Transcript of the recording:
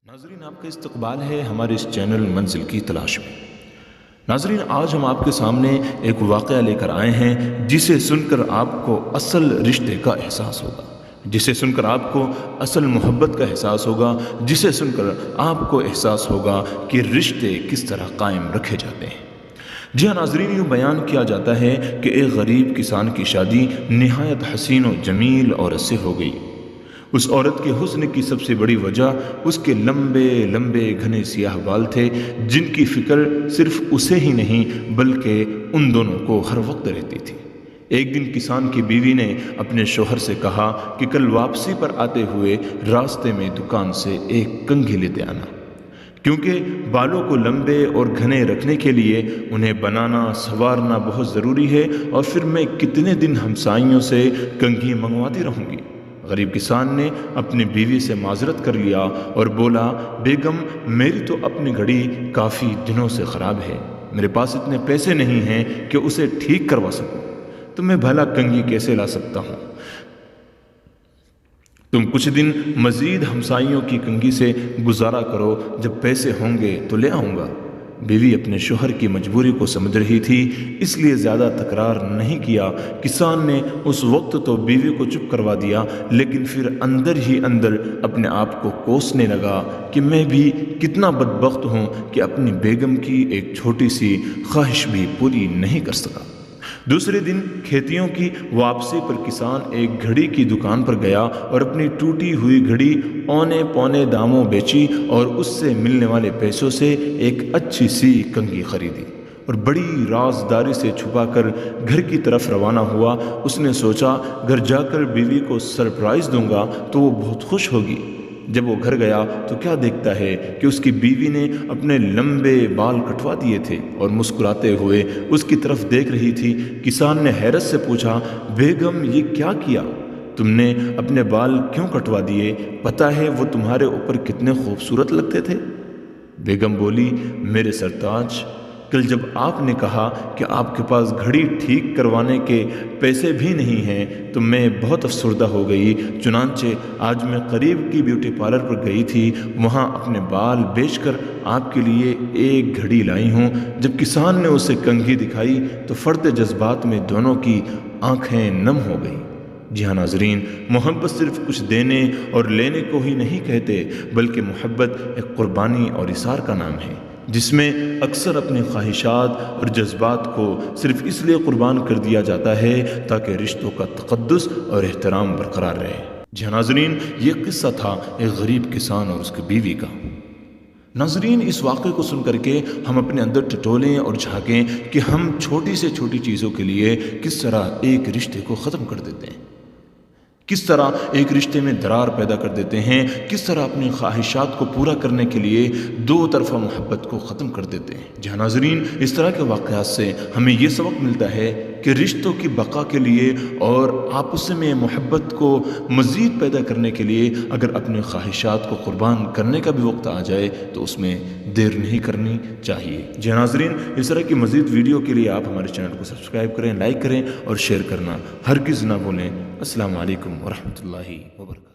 ناظرین، آپ کا استقبال ہے ہمارے اس چینل منزل کی تلاش میں۔ ناظرین، آج ہم آپ کے سامنے ایک واقعہ لے کر آئے ہیں جسے سن کر آپ کو اصل رشتے کا احساس ہوگا، جسے سن کر آپ کو اصل محبت کا احساس ہوگا، جسے سن کر آپ کو احساس ہوگا کہ رشتے کس طرح قائم رکھے جاتے ہیں۔ جی ہاں ناظرین، یوں بیان کیا جاتا ہے کہ ایک غریب کسان کی شادی نہایت حسین و جمیل عورت سے ہو گئی۔ اس عورت کے حسن کی سب سے بڑی وجہ اس کے لمبے لمبے گھنے سیاہ بال تھے، جن کی فکر صرف اسے ہی نہیں بلکہ ان دونوں کو ہر وقت رہتی تھی۔ ایک دن کسان کی بیوی نے اپنے شوہر سے کہا کہ کل واپسی پر آتے ہوئے راستے میں دکان سے ایک کنگھی لیتے آنا، کیونکہ بالوں کو لمبے اور گھنے رکھنے کے لیے انہیں بنانا سنوارنا بہت ضروری ہے، اور پھر میں کتنے دن ہمسائیوں سے کنگھی منگواتی رہوں گی۔ غریب کسان نے اپنی بیوی سے معذرت کر لیا اور بولا، بیگم میری تو اپنی گھڑی کافی دنوں سے خراب ہے، میرے پاس اتنے پیسے نہیں ہیں کہ اسے ٹھیک کروا سکوں، تو میں بھلا کنگھی کیسے لا سکتا ہوں؟ تم کچھ دن مزید ہمسائیوں کی کنگھی سے گزارا کرو، جب پیسے ہوں گے تو لے آؤں گا۔ بیوی اپنے شوہر کی مجبوری کو سمجھ رہی تھی، اس لیے زیادہ تکرار نہیں کیا۔ کسان نے اس وقت تو بیوی کو چپ کروا دیا، لیکن پھر اندر ہی اندر اپنے آپ کو کوسنے لگا کہ میں بھی کتنا بدبخت ہوں کہ اپنی بیگم کی ایک چھوٹی سی خواہش بھی پوری نہیں کر سکا۔ دوسرے دن کھیتیوں کی واپسی پر کسان ایک گھڑی کی دکان پر گیا اور اپنی ٹوٹی ہوئی گھڑی اونے پونے داموں بیچی اور اس سے ملنے والے پیسوں سے ایک اچھی سی کنگھی خریدی اور بڑی رازداری سے چھپا کر گھر کی طرف روانہ ہوا۔ اس نے سوچا گھر جا کر بیوی کو سرپرائز دوں گا تو وہ بہت خوش ہوگی۔ جب وہ گھر گیا تو کیا دیکھتا ہے کہ اس کی بیوی نے اپنے لمبے بال کٹوا دیے تھے اور مسکراتے ہوئے اس کی طرف دیکھ رہی تھی۔ کسان نے حیرت سے پوچھا، بیگم یہ کیا کیا؟ تم نے اپنے بال کیوں کٹوا دیے؟ پتہ ہے وہ تمہارے اوپر کتنے خوبصورت لگتے تھے؟ بیگم بولی، میرے سرتاج، کل جب آپ نے کہا کہ آپ کے پاس گھڑی ٹھیک کروانے کے پیسے بھی نہیں ہیں تو میں بہت افسردہ ہو گئی، چنانچہ آج میں قریب کی بیوٹی پارلر پر گئی تھی، وہاں اپنے بال بیچ کر آپ کے لیے ایک گھڑی لائی ہوں۔ جب کسان نے اسے کنگھی دکھائی تو فرط جذبات میں دونوں کی آنکھیں نم ہو گئیں۔ جی ہاں ناظرین، محبت صرف کچھ دینے اور لینے کو ہی نہیں کہتے، بلکہ محبت ایک قربانی اور اثار کا نام ہے، جس میں اکثر اپنی خواہشات اور جذبات کو صرف اس لیے قربان کر دیا جاتا ہے تاکہ رشتوں کا تقدس اور احترام برقرار رہے۔ جی ہاں ناظرین، یہ قصہ تھا ایک غریب کسان اور اس کی بیوی کا۔ ناظرین، اس واقعے کو سن کر کے ہم اپنے اندر ٹٹولیں اور جھانکیں کہ ہم چھوٹی سے چھوٹی چیزوں کے لیے کس طرح ایک رشتے کو ختم کر دیتے ہیں، کس طرح ایک رشتے میں درار پیدا کر دیتے ہیں، کس طرح اپنی خواہشات کو پورا کرنے کے لیے دو طرفہ محبت کو ختم کر دیتے ہیں۔ جہاں ناظرین، اس طرح کے واقعات سے ہمیں یہ سبق ملتا ہے کہ رشتوں کی بقا کے لیے اور آپس میں محبت کو مزید پیدا کرنے کے لیے اگر اپنے خواہشات کو قربان کرنے کا بھی وقت آ جائے تو اس میں دیر نہیں کرنی چاہیے۔ جی ناظرین، اس طرح کی مزید ویڈیو کے لیے آپ ہمارے چینل کو سبسکرائب کریں، لائک کریں اور شیئر کرنا ہرگز نہ بھولیں۔ السلام علیکم ورحمۃ اللہ وبرکاتہ۔